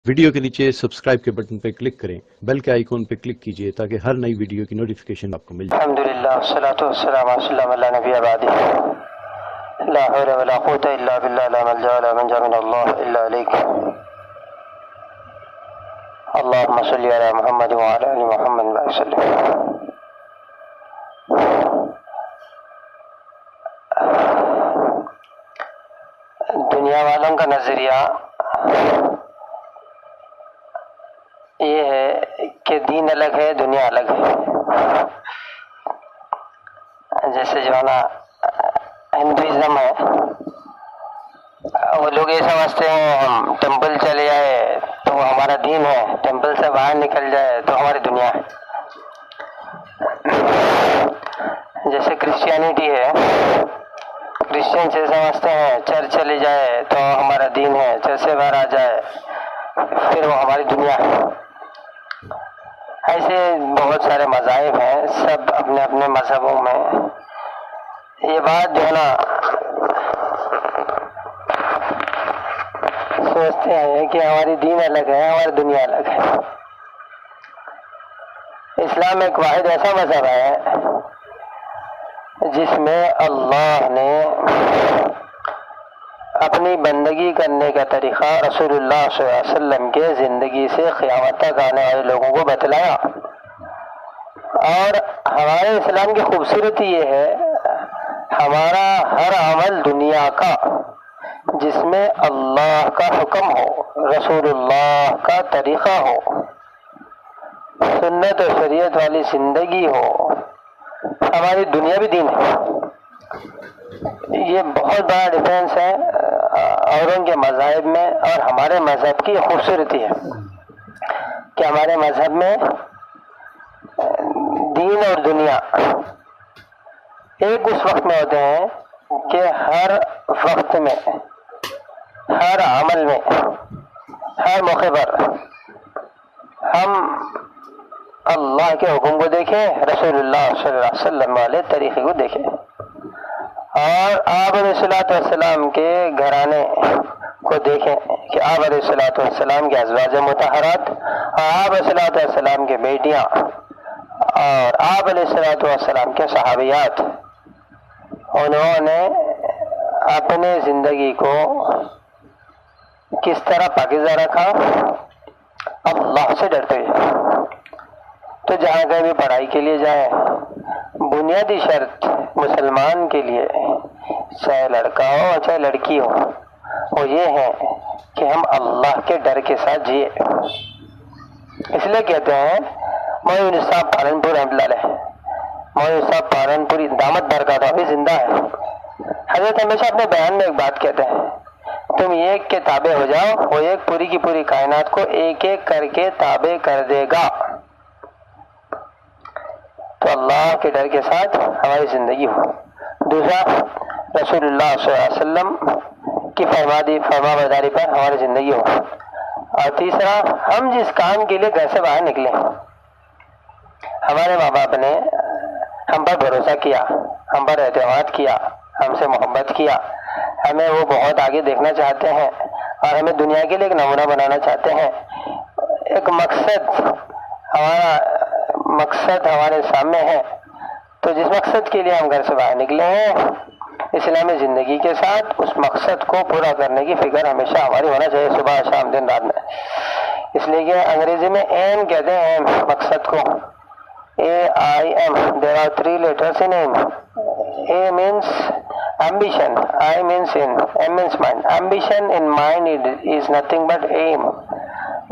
Video کے نیچے subscribe کے بٹن پہ کلک کریں، بیل کے آئیکن پہ کلک کیجئے تاکہ ہر نئی ویڈیو کی نوٹیفیکیشن آپ کو مل جائے۔ الحمدللہ والصلاة والسلام علی نبی بعد، لا حول ولا قوة الا باللہ، لا ملجا ولا منجا من اللہ الا الیک، اللہم صلی علی محمد وعلی آل محمد وسلم۔ دنیا والوں کا نظریہ یہ ہے کہ دین الگ ہے، دنیا الگ ہے۔ جیسے جو ہے نا ہندوازم ہے، وہ لوگ یہ سمجھتے ہیں ہم ٹیمپل چلے جائے تو وہ ہمارا دین ہے، ٹیمپل سے باہر نکل جائے تو ہماری دنیا ہے۔ جیسے کرسچینٹی ہے، کرسچن سے سمجھتے ہیں چرچ چلے جائے تو ہمارا دین ہے، چرچ سے باہر آ جائے پھر وہ ہماری دنیا ہے۔ ایسے بہت سارے مذاہب ہیں، سب اپنے اپنے مذہبوں میں یہ بات جو ہے نا سوچتے ہیں کہ ہماری دین الگ ہے، ہماری دنیا الگ ہے۔ اسلام ایک واحد ایسا مذہب ہے جس میں اللہ نے اپنی بندگی کرنے کا طریقہ رسول اللہ صلی اللہ علیہ وسلم کے زندگی سے قیامت تک آنے والے لوگوں کو بتلایا۔ اور ہمارے اسلام کی خوبصورتی یہ ہے، ہمارا ہر عمل دنیا کا جس میں اللہ کا حکم ہو، رسول اللہ کا طریقہ ہو، سنت و شریعت والی زندگی ہو، ہماری دنیا بھی دین ہے۔ یہ بہت بڑا ڈفرینس ہے اوروں کے مذاہب میں اور ہمارے مذہب کی خوبصورتی ہے کہ ہمارے مذہب میں دین اور دنیا ایک اس وقت میں ہوتے ہیں کہ ہر وقت میں، ہر عمل میں، ہر موقع پر ہم اللہ کے حکم کو دیکھیں، رسول اللہ صلی اللہ علیہ وسلم والے طریقے کو دیکھیں، اور آپ علیہ الصلوۃ والسلام کے گھرانے کو دیکھیں کہ آپ علیہ الصلوۃ والسلام کے ازواج مطہرات، آپ علیہ الصلوۃ والسلام کے بیٹیاں اور آپ علیہ الصلوۃ والسلام کے صحابیات، انہوں نے اپنے زندگی کو کس طرح پاکیزہ رکھا، اللہ سے ڈرتے ہوئے۔ تو جہاں کہیں بھی پڑھائی کے لیے جائیں، بنیادی شرط مسلمان کے لیے، چاہے لڑکا ہو چاہے لڑکی ہو، وہ یہ ہے کہ ہم اللہ کے ڈر کے ساتھ جیے۔ اس لیے کہتے ہیں مولوی صاحب پالنپور رحمۃ اللہ علیہ، مولوی صاحب پالنپوری دامت برکات ابھی زندہ ہے، حضرت ہمیشہ اپنے بیان میں ایک بات کہتے ہیں، تم ایک کے تابع ہو جاؤ، وہ ایک پوری کی پوری کائنات کو ایک ایک کر کے تابع کر دے گا۔ تو اللہ کے ڈر کے ساتھ ہماری زندگی ہو۔ دوسرا، رسول اللہ صلی اللہ علیہ وسلم کی فرما برداری پر ہماری زندگی ہو۔ اور تیسرا، ہم جس کام کے لیے گھر سے باہر نکلے، ہمارے ماں باپ نے ہم پر بھروسہ کیا، ہم پر اعتماد کیا، ہم سے محبت کیا، ہمیں وہ بہت آگے دیکھنا چاہتے ہیں اور ہمیں دنیا کے لیے ایک نمونہ بنانا چاہتے ہیں۔ ایک مقصد ہمارے سامنے ہے، تو جس مقصد کے لیے ہم گھر سے باہر نکلے ہیں، اسلامی زندگی کے ساتھ اس مقصد کو پورا کرنے کی فکر ہمیشہ ہماری ہونا چاہیے، صبح شام دن رات میں۔ اس لیے کہ انگریزی میں ایم کہتے ہیں مقصد کو، AIM، there are 3 letters in aim. A means ambition, I means in, M means mind. Ambition in mind is nothing but aim,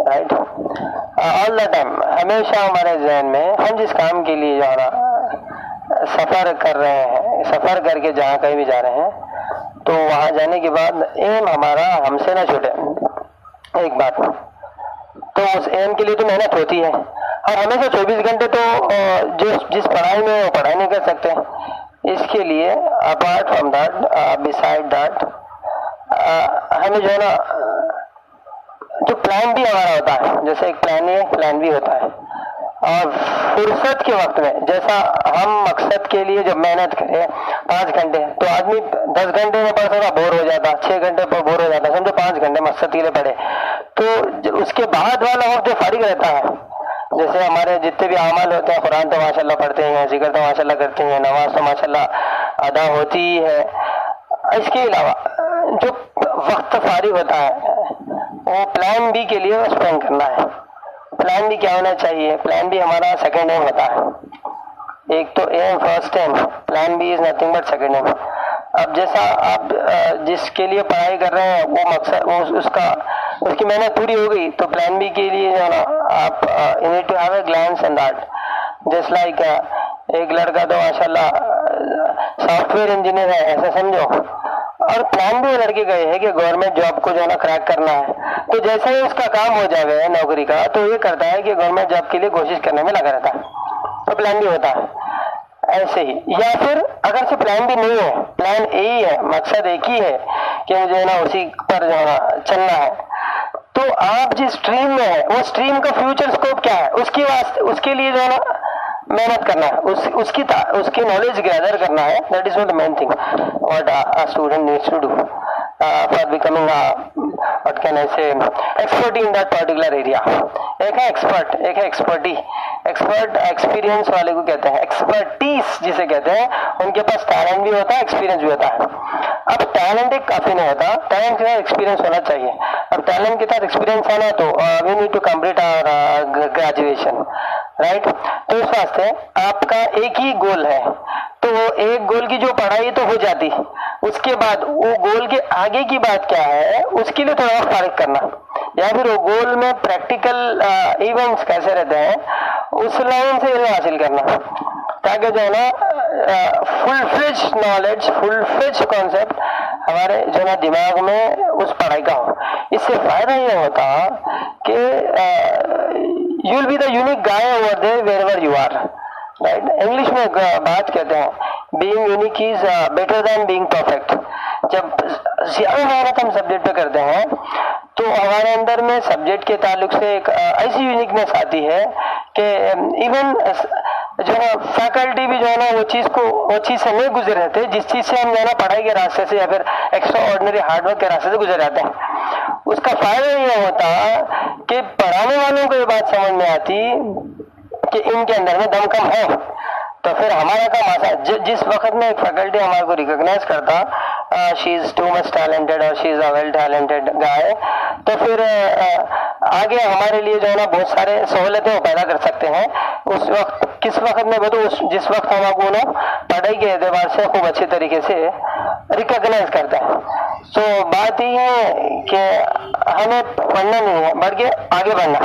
right? All the time، ہمیشہ ہمارے ذہن میں ہم جس کام کے لیے جو ہے نا سفر کر رہے ہیں، سفر کر کے جہاں کہیں بھی جا رہے ہیں، تو وہاں جانے کے بعد ایم ہمارا ہم سے نہ چھوٹے۔ ایک بات، تو اس ایم کے لیے تو محنت ہوتی ہے، اور ہمیشہ 24 گھنٹے تو جس پڑھائی میں وہ پڑھائی نہیں کر سکتے۔ اس کے لیے apart from that, beside that, ہمیں جو ہے نا جو پلان بھی ہمارا ہوتا ہے، جیسے ایک پلان اے پلان بھی ہوتا ہے، اور فرصت کے وقت میں جیسا ہم مقصد کے لیے جب محنت کریں 5 گھنٹے تو آدمی 10 گھنٹے میں پڑھ سکتا بور ہو جاتا, 6 گھنٹے پر بور ہو جاتا, سمجھو 5 گھنٹے مقصد کے لیے پڑھے تو اس کے بعد والا وقت جو فارغ رہتا ہے, جیسے ہمارے جتنے بھی اعمال ہوتے ہیں, قرآن تو ماشاء اللہ پڑھتے ہیں, ذکر تو ماشاء اللہ کرتے ہیں, نماز تو ماشاء اللہ ادا ہوتی ہی ہے, اس کے علاوہ جو وقت فارغ ہوتا ہے وہ پلان بی کے لیے اسپینڈ کرنا ہے. پلان بی کیا ہونا چاہیے؟ پلان بی ہمارا سیکنڈ ایم ہوتا ہے. ایک تو aim first aim, plan B is nothing but second aim. اب جیسا آپ جس کے لیے پڑھائی کر رہے ہیں وہ مقصد اس کی محنت پوری ہو گئی تو پلان بی کے لیے جو ہے نا آپ you need to have a glance in that. Just like ایک لڑکا تو ماشاء اللہ سافٹ ویئر انجینئر ہے ایسا سمجھو, اور پلان بھی لڑکے کا یہ ہے کہ گورنمنٹ جاب کو جو ہے نا کریک کرنا ہے, تو جیسا ہی اس کا کام ہو جائے گا نوکری کا تو یہ کرتا ہے کہ گورنمنٹ جاب کے لیے کوشش کرنے میں لگا رہتا ہے, تو پلان بھی ہوتا ہے. ایسے ہی یا پھر اگر سے پلان بھی نہیں ہے, پلان اے ہی ہے, مقصد ایک ہی ہے کہ مجھے نا اسی پر جو ہے نا چلنا ہے, تو آپ جس اسٹریم میں ہے وہ اسٹریم کا فیوچر اسکوپ کیا ہے اس کے لیے جو ہے نا محنت کرنا ہے, اس کی نالج گیدر کرنا ہے. That is not the main thing what student needs to do for becoming what can I say expertise in that particular area. ایک ہے ایکسپرٹ, ایک ہے ایکسپرٹی. ایکسپرٹ ایکسپیرینس والے کو کہتے ہیں, ایکسپرٹیز جسے کہتے ہیں. ان کے پاس ٹیلنٹ بھی ہوتا ہے, ایکسپیرینس بھی ہوتا ہے. اب ٹیلنٹ ایک کافی نہیں ہوتا, ٹیلنٹ کے ساتھ ایکسپیرینس ہونا چاہیے. اب ٹیلنٹ کے ساتھ ایکسپیرینس آنا تو we need to complete our graduation, right. تو اس واسطے آپ کا ایک ہی گول ہے, تو وہ ایک گول کی جو پڑھائی تو ہو جاتی, اس کے بعد وہ گول کے آگے کی بات کیا ہے اس کے لیے تھوڑا وقت فارغ کرنا, یا پھر وہ گول میں پریکٹیکل ایونٹس کیسے رہتے ہیں اس لائن سے علم حاصل کرنا, تاکہ جو ہے نا فل فلیج نالج, فل فلیج کانسیپٹ ہمارے جو ہے نا دماغ میں اس پڑھائی کا ہو. اس سے فائدہ یہ ہوتا کہ you will be the unique guy over there wherever you are, right. English میں بات کہتے ہیں being unique is better than being perfect. جب زیادہ محنت ہم سبجیکٹ پہ کرتے ہیں تو ہمارے اندر میں سبجیکٹ کے تعلق سے ایک ایسی یونیکنیس آتی ہے کہ ایون جو ہے فیکلٹی بھی جو ہے نا وہ چیز سے نہیں گزر رہتے جس چیز سے ہم جو ہے نا پڑھائی کے راستے سے یا پھر ایکسٹرا آرڈنری ہارڈ ورک کے راستے سے گزر جاتے ہیں. اس کا فائدہ یہ ہوتا کہ پڑھانے والوں کو یہ بات سمجھ میں آتی کہ ان کے اندر میں دم کم ہے, تو پھر ہمارا کام آسان. جس وقت میں ایک فیکلٹی ہمارے کو ریکگنائز کرتا شی از ٹو مچ ٹیلنٹڈ اور شی از اے ویل ٹیلنٹڈ گائے, تو پھر آگے ہمارے لیے جو ہے نا بہت سارے سہولتیں وہ پیدا کر سکتے ہیں. اس وقت کس وقت میں بتاؤں, جس وقت ہم کو نا پڑھائی کے اعتبار سے خوب اچھے طریقے سے ریکگنائز کرتا ہے. تو بات یہ ہے کہ ہمیں پڑھنا نہیں ہے بلکہ آگے بڑھنا,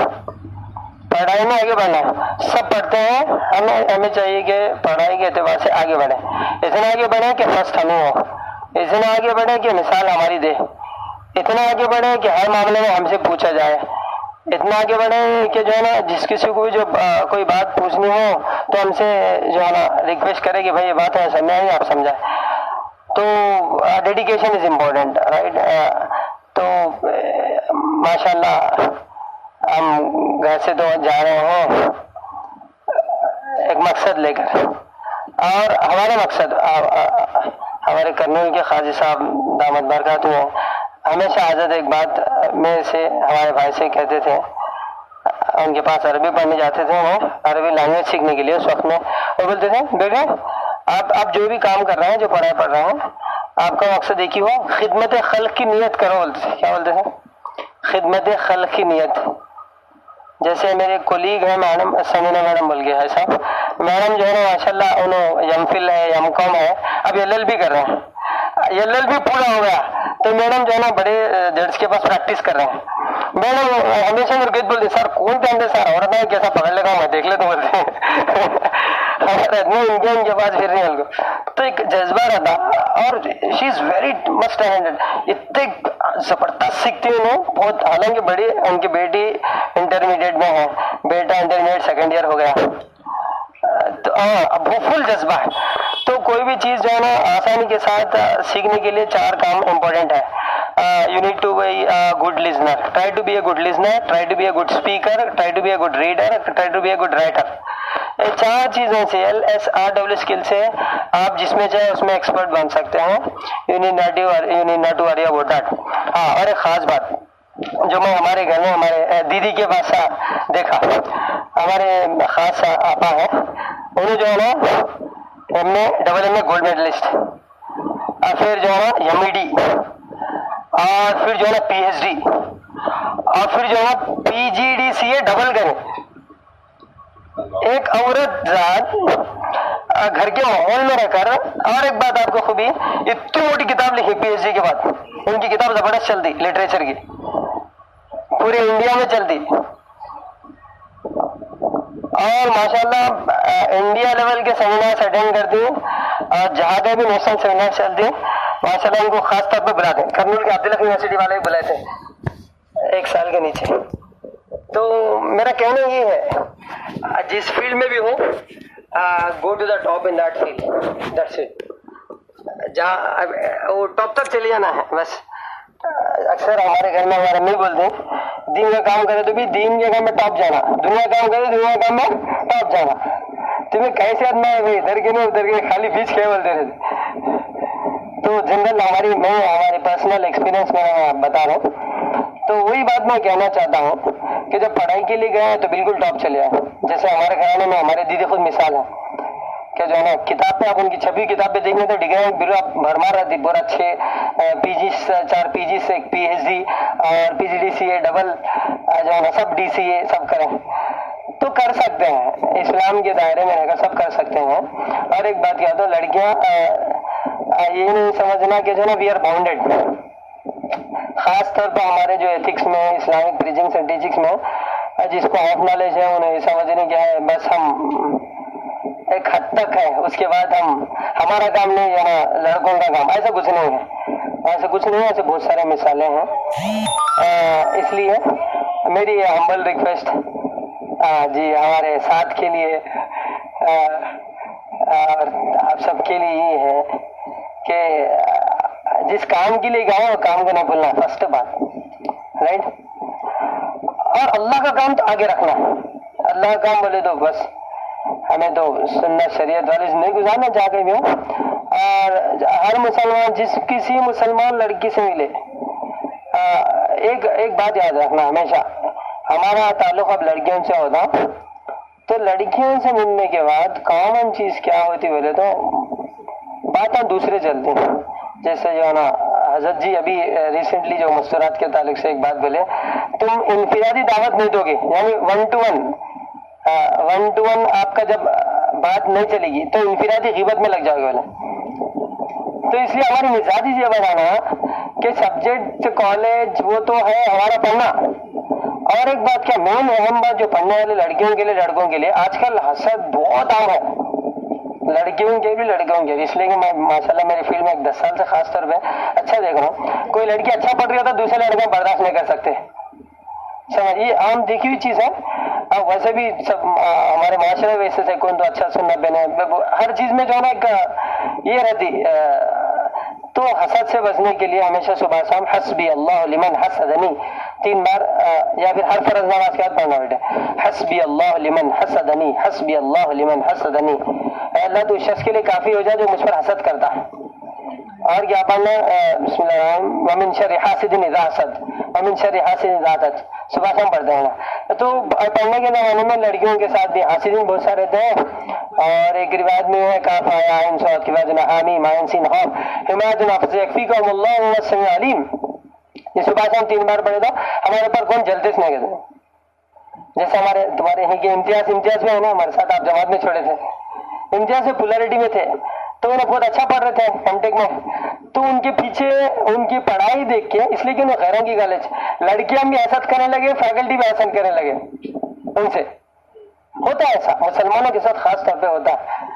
پڑھائی میں آگے بڑھنا ہے. سب پڑھتے ہیں, ہمیں چاہیے کہ پڑھائی کے اعتبار سے آگے بڑھیں, اتنا آگے بڑھیں کہ فرسٹ ہمیں ہو, اتنا آگے بڑھیں کہ مثال ہماری دے, اتنا آگے بڑھیں کہ ہر معاملے میں ہم سے پوچھا جائے, اتنا آگے بڑھیں کہ جو ہے نا جس کسی کو بھی جو کوئی بات پوچھنی ہو تو ہم سے جو ہے نا ریکویسٹ کرے کہ بھائی یہ بات ہے سمجھا ہے آپ سمجھائیں. تو ڈیڈیکیشن از امپورٹنٹ, رائٹ. تو ماشاء اللہ ہم گھر سے تو جا رہے ہیں ایک مقصد لے کر, اور ہمارا مقصد ہمارے کرنول کے قاضی صاحب دامت برکات ہیں ہمیشہ حضرت ایک بات میرے سے ہمارے بھائی سے کہتے تھے, ان کے پاس عربی پڑھنے جاتے تھے وہ عربی لینگویج سیکھنے کے لیے اس وقت میں, وہ بولتے تھے بیٹے آپ جو بھی کام کر رہے ہیں, جو پڑھائی پڑھ رہے ہیں, آپ کا مقصد ایک ہی ہو, خدمت خلق کی نیت کرو. بولتے تھے, کیا بولتے تھے؟ خدمت خلق کی نیت. جیسے میرے کولیگ ہیں میڈم سمینا میڈم بول کے ہے صاحب, میڈم جو ہے نا ماشاء اللہ انہوں ایم فل ہے, ایم کام ہے, اب ایل ایل بی کر رہے ہیں, ایل ایل بی پورا ہو گیا تو میڈم جو ہے نا بڑے جج کے پاس پریکٹس کر رہے ہیں. میڈم ہمیشہ میرے کو بولتے سر کون ٹائم سر عورت ہے کیسا پکڑ لے گا میں دیکھ لیتا ہوں بولتے ان کے پاس پھر نہیں ہل کو, تو ایک جذبہ رہتا. اور شی از ویری مچ ٹیلنٹڈ, اتنے زبردست سیکھتی ہیں انہوں بہت, حالانکہ بڑی ان کی بیٹی انٹرمیڈیٹ میں ہے, بیٹا انٹرمیڈیٹ سیکنڈ ایئر ہو گیا, تو اب وہ فل جذبہ ہے. تو کوئی بھی چیز جو ہے نا آسانی کے ساتھ سیکھنے کے لیے 4 کام امپورٹنٹ ہے. you need to be a good listener. Try to be a good listener, try to be a good speaker, try to be a good reader, try to be a good writer. یہ 4 چیزیں سے LSRW skill سے آپ جس میں چاہے اس میں expert بن سکتے ہیں. You need not to worry about that. ہاں، اور ایک خاص بات جو میں ہمارے گھر میں ہمارے دیدی کے پاس دیکھا، ہمارے خاص آپا ہیں، انہیں جو ہے نا MA گولڈ میڈلسٹ، اور پھر جو ہے نا MED، اور پھر جو ہے نا PhD، اور پھر جو ہے نا PGDCA ڈبل کریں. ایک عورت ذات گھر کے ماحول میں رہ کر، اور ایک بات آپ کو خوبی، اتنی موٹی کتاب لکھی PhD کے بعد. ان کی کتاب زبردست چلتی، لٹریچر کی، پورے انڈیا میں چلتی، اور ماشاءاللہ انڈیا لیول کے سیمینارز اٹینڈ کرتی، اور جہاں پہ بھی نیشنل سیمینار چلتی ماشاءاللہ ان کو خاص طور پہ بلاتے ہیں. کرنول کے عبداللہ یونیورسٹی والے بھی بلائے تھے 1 سال کے نیچے. تو میرا کہنا یہ ہے جس فیلڈ میں بھی ہو، go to the top in that field, that's it. جہاں وہ ٹاپ تک چلے جانا ہے بس. اکثر ہمارے گھر میں ہمارے امی بولتے ہیں دین کا کام کرے تو بھی دین کے کام میں ٹاپ جانا، دنیا کا کام کرے دنیا کا کام میں ٹاپ جانا. تمہیں کیسے آدمی ہے ادھر کے نہیں ادھر کے، خالی بیچ کے بولتے رہتے. تو جنرل ہماری پرسنل ایکسپیرئنس میں بتا رہا ہوں. تو وہی بات میں کہنا چاہتا ہوں کہ جب پڑھائی کے لیے گئے ہیں تو بالکل ٹاپ چلے آئے. جیسے ہمارے گھرانے میں ہمارے دیدی خود مثال ہے کہ جو ہے نا کتاب پہ آپ ان کی چھپی کتاب پہ دیکھیں تو ڈگری بالکل آپ بھرمار رہتی، پورا 6 PG 4 PG سے ایک PhD اور PGDCA ڈبل جو ہے نا سب DCA سب کریں تو کر سکتے ہیں. اسلام کے دائرے میں رہ کر سب کر سکتے ہیں. اور ایک بات کیا تو لڑکیاں یہ نہیں سمجھنا کہ جو ہے نا وی آر باؤنڈیڈ. خاص طور پر ہمارے جو ایتھکس میں، اسلامک پریچنگس اینڈ ٹیچنگس میں جس کو آف نالج ہے انہیں یہ سمجھنے کیا ہے بس ہم ایک حد تک ہے، اس کے بعد ہمارا کام نہیں ہے نا لڑکوں کا کام. ایسا کچھ نہیں ہے، ایسا کچھ نہیں ہے. ایسے بہت سارے مثالیں ہیں. اس لیے میری ہمبل ریکویسٹ جی ہمارے ساتھ کے لیے اور آپ سب کے لیے یہ ہے کہ جس کام کے لیے گئے وہ کام کو نہیں بھولنا، فرسٹ بات، رائٹ. اور اللہ کا کام تو آگے رکھنا. اللہ کا کام بولے تو بس ہمیں تو سنت شریعت والی زندگی گزارنا جا کے بھی ہو. اور ہر مسلمان جس کسی مسلمان لڑکی سے ملے ایک بات یاد رکھنا ہمیشہ، ہمارا تعلق اب لڑکیوں سے ہوتا تو لڑکیوں سے ملنے کے بعد کامن چیز کیا ہوتی بولے تو باتیں دوسرے چلتی ہیں. جیسے جو ہے نا حضرت جی ابھی ریسنٹلی جو مستورات کے تعلق سے ایک بات بولے، تم انفرادی دعوت نہیں دو گے، یعنی 1 to 1 آپ کا جب بات نہیں چلے گی تو انفرادی غیبت میں لگ جاؤ گے بولے. تو اس لیے ہماری مزاج یہ بنانا کہ سبجیکٹ کالج وہ تو ہے ہمارا پڑھنا. اور ایک بات کیا مین اہم بات جو پڑھنے والے لڑکیوں کے لیے لڑکوں کے لیے آج کل حسد بہت عام ہے، لڑکیوں کے بھی لڑکوں کے بھی. اس لیے کہ میں ماشاءاللہ میری فیلڈ میں 10 سال سے خاص طور پہ اچھا دیکھ رہا ہوں، کوئی لڑکی اچھا پڑھ رہی ہوتا دوسرے لڑکے برداشت نہیں کر سکتے. سمجھ یہ عام دیکھی ہوئی چیز ہے. اب ویسے بھی سب ہمارے معاشرے ویسے سے کون تو اچھا سننا بنے ہر چیز میں جو ہے نا ایک یہ رہتی. تو حسد سے بچنے کے لیے ہمیشہ صبح شام حسبی اللہ لمن حسدنی 3 بار یا پھر ہر فرض نماز کے بعد پڑھنا بیٹے. حسبی اللہ لمن حسدنی، حسبی اللہ لمن حسدنی. اے اللہ تو اس شخص کے لیے کافی ہو جائے جو مجھ پر حسد کرتا ہے. اور کیا پڑھنا بسم اللہ الرحمن ومن شر حاسد اذا حسد ومن شر حاسد اذا حسد. صبح شام پڑھتے ہیں نا. تو پڑھنے کے زمانے میں لڑکیوں کے ساتھ بھی حاسدین بہت سارے رہتے ہیں. اور ایک روایت میں ہے کاف آیا ان صوت کی بعد حامی مائن سین خوف حمایت نفس یکفیکم اللہ هو السمیع العلیم. یہ صبح شام 3 بار پڑھے تو ہمارے اوپر کون جلتے نہیں کہتے. جیسے تمہارے یہیں کے امتیاز میں ہے نا، ہمارے ساتھ آپ جماعت میں چھوڑے تھے، امتیاز سے پولارٹی میں تھے تو انہیں بہت اچھا پڑھ رہے تھے ایم ٹیک میں. تو ان کے پیچھے ان کی پڑھائی دیکھ کے اس لیے کہ انہیں غیروں کی کالج لڑکیاں بھی حسد کرنے لگے، فیکلٹی بھی حسد کرنے لگے. ان سے ہوتا ہے ایسا، مسلمانوں کے ساتھ خاص طور پہ ہوتا ہے.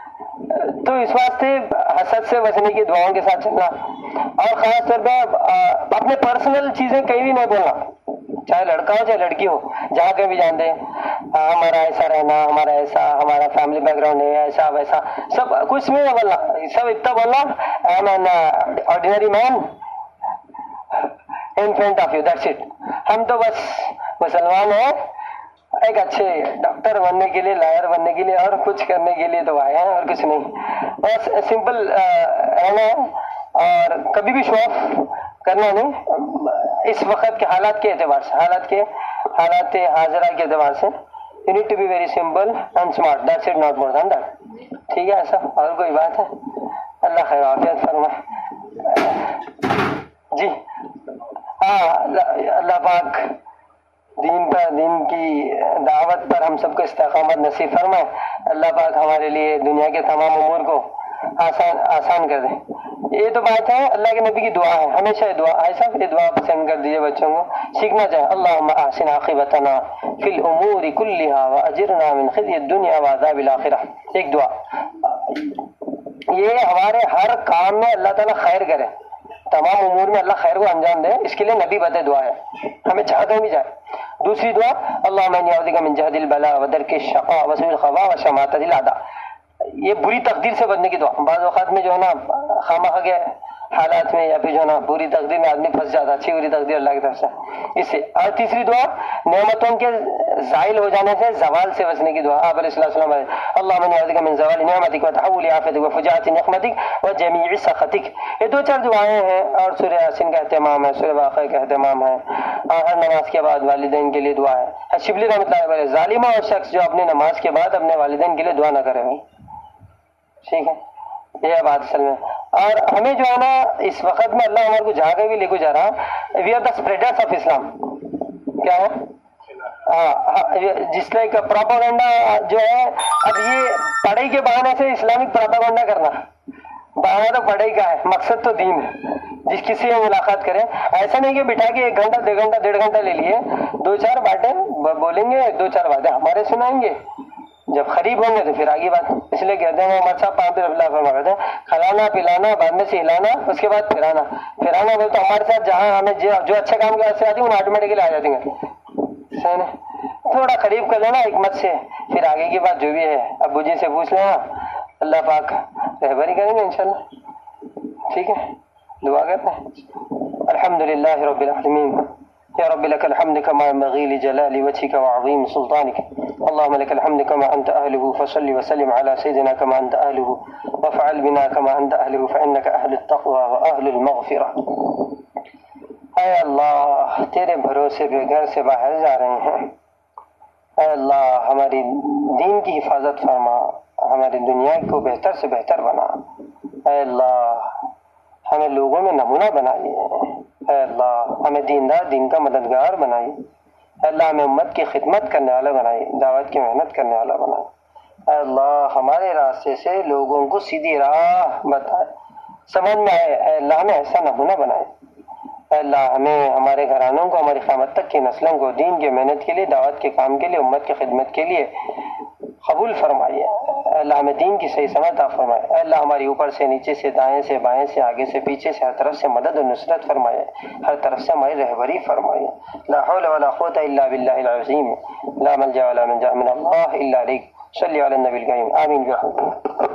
تو اس واسطے حسد سے بچنے کی دعاؤں کے ساتھ چلنا، اور خاص طور پہ اپنے پرسنل چیزیں کہیں بھی نہیں بولنا، چاہے لڑکا ہو چاہے لڑکی ہو. جہاں کہیں بھی جانتے ہمارا ایسا رہنا، ہمارا ایسا، ہمارا فیملی بیک گراؤنڈ ہے ایسا ویسا، سب کچھ بھی نہیں بولنا. سب اتنا بولنا I am an ordinary man in front of you, that's it. ہم تو بس مسلمان ہیں ایک اچھے ڈاکٹر بننے کے لیے، لائر بننے کے لیے اور کچھ کرنے کے لیے تو آئے ہیں اور کچھ نہیں. بس سمپل رہنا ہے اور کبھی بھی شو آف کرنا نہیں. اس وقت کے حالات کے اعتبار سے، حالات حاضرہ کے اعتبار سے you need to be very simple and smart, that's it, not more than that. ٹھیک ہے ایسا؟ اور کوئی بات ہے؟ اللہ خیر عافیت فرمائے. جی ہاں، اللہ پاک دین کی دعوت پر ہم سب کو استقامت نصیب فرمائے. اللہ پاک ہمارے لیے دنیا کے تمام امور کو آسان کر دے. یہ تو بات ہے، اللہ کے نبی کی دعا ہے، ہمیشہ یہ دعا. ایسا یہ دعا پسند کر دیجیے بچوں کو سیکھنا چاہے. اللہم احسن عاقبتنا فی الامور کلہا واجرنا من خزی الدنیا وعذاب الاخرہ. ایک دعا، یہ ہمارے ہر کام میں اللہ تعالیٰ خیر کرے، تمام امور میں اللہ خیر کو انجام دے، اس کے لیے نبی بتے دعا ہے، ہمیں جہاں کہیں بھی جائے. دوسری دعا، اللہم انی اعوذ بک من جہد البلاء ودرک الشقاء وسوء القضاء وشماتۃ الاعداء. یہ بری تقدیر سے بچنے کی دعا. بعض اوقات میں جو ہے نا خامخواہ کے حالات میں یا پھر جو ہے نا بری تقدیر میں آدمی پھنس جاتا ہے، اچھی بری تقدیر اللہ کی طرف سے اس سے. اور تیسری دعا، نعمتوں کے زائل ہو جانے سے، زوال سے بچنے کی دعا. آپ علیہ السلام اللہم انی اعوذ بک من زوال نعمتک وتحول عافیتک وفجاءۃ نقمتک وجمیع سخطک. یہ دو چار دعائیں ہیں اور سورہ یاسین کا اہتمام ہے، سورہ واقعہ کا اہتمام ہے، اور ہر نماز کے بعد والدین کے لیے دعا ہے. شبلی رحمۃ اللہ علیہ، ظالمہ اور شخص جو اپنے نماز کے بعد اپنے والدین کے لیے دعا نہ کرے. ٹھیک ہے، یہ بات اصل میں. اور ہمیں جو ہے نا اس وقت میں اللہ ہمارے کو جہاں کہیں بھی لے کو جا رہا، وی آر دا اسپریڈرس آف اسلام. کیا ہے؟ جس لائک پروپاگنڈا جو ہے، اب یہ پڑھائی کے بہانے سے اسلامک پروپاگنڈا کرنا، بہانا تو پڑھائی کا ہے، مقصد تو دین ہے. جس کسی سے ملاقات کریں، ایسا نہیں کہ بٹھا کے 1 گھنٹہ 1.5 گھنٹہ لے لیے، 2-4 باتیں بولیں گے، 2-4 باتیں ہمارے سنائیں گے، جب قریب ہوں گے تو پھر آگے بات. اس لیے کہتے ہیں محمد صاحب پاک اللہ فرما کرتے ہیں، کھلانا پلانا، بعد میں سے ہلانا، اس کے بعد پھرانا. بول تو ہمارے ساتھ جہاں ہمیں جو اچھا کام کیا آتی ہے وہ آٹومیٹکلی آ جاتی ہیں. صحیح ہے، تھوڑا قریب کر لینا حکمت سے، پھر آگے کی بات جو بھی ہے ابو جی سے پوچھ لینا، اللہ پاک رہبری کریں گے انشاءاللہ. ٹھیک ہے، دعا کرتے ہیں. الحمدللہ رب العالمین. یا رب لك الحمد كما ينبغي لجلال وجهك وعظيم سلطانك. اللهم لك الحمد كما أنت أهله، فصل وسلم على سيدنا كما أنت أهله، وفعل بنا كما أنت أهله، فإنك أهل التقوى وأهل المغفرة. اے اللہ، تیرے بھروسے پہ گھر سے باہر جا رہے ہیں. اے اللہ، ہماری دین کی حفاظت فرما، ہماری دنیا کو بہتر سے بہتر بنا. اے اللہ، ہمیں لوگوں میں نمونہ بنائیے. اے اللہ، ہمیں دیندار، دین کا مددگار بنائیے. اے اللہ، ہمیں امت کی خدمت کرنے والا بنائیے، دعوت کی محنت کرنے والا بنائیے. اے اللہ، ہمارے راستے سے لوگوں کو سیدھی راہ بتائے، سمجھ میں آئے. اے اللہ، ہمیں ایسا نمونہ بنائے. اے اللہ، ہمیں، ہمارے گھرانوں کو، ہماری قیامت تک کی نسلوں کو دین کی محنت کے لیے، دعوت کے کام کے لیے، امت کی خدمت کے لیے قبول فرمائیے. اے اللہ، ہمیں دین کی صحیح سمجھ عطا فرمائے. اے اللہ، ہماری اوپر سے، نیچے سے، دائیں سے، بائیں سے، آگے سے، پیچھے سے، ہر طرف سے مدد و نصرت فرمائے، ہر طرف سے ہماری رہبری فرمائے. لا حول ولا قوة الا باللہ العظیم. لا ملجا ولا منجا من اللہ الا الیک. صلی علی النبی الکریم. آمین برحمتک.